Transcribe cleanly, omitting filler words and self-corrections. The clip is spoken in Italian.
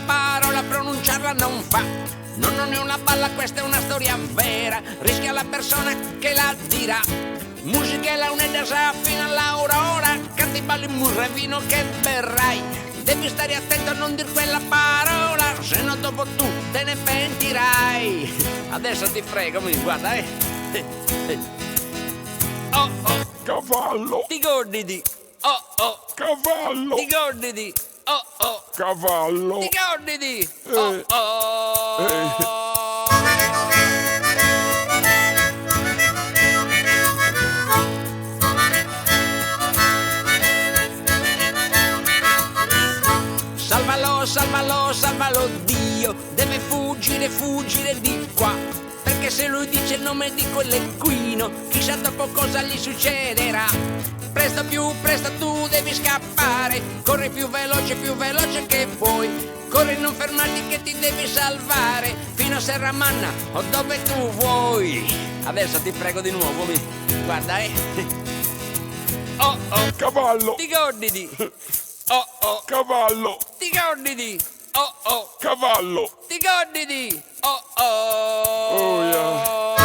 parola pronunciarla non fa. No, non è una balla, questa è una storia vera. Rischia la persona che la dirà. Musica e la un'edda sa fino all'aurora. Canti, balli, murra e vino che berrai. Devi stare attento a non dir quella parola, se no dopo tu te ne pentirai. Adesso ti prego, mi guarda, Oh oh, Cavallo! ti gordidi. Oh oh, Cavallo! ti gordidi. Oh oh, Cavallo! ti gordidi. Oh oh. Salvalo, salvalo, salvalo Dio, deve fuggire, fuggire di qua, perché se lui dice il nome di quell'equino, chissà dopo cosa gli succederà. Presto, più presto tu devi scappare, corri più veloce che puoi, corri, non fermarti che ti devi salvare, fino a Serramanna o dove tu vuoi. Adesso ti prego di nuovo, guarda, Oh oh, Cavallo! ti gordidi. Oh oh, Cavallo! ti gordidi. Oh oh, Cavallo! ti gordidi. Oh oh. Oh yeah.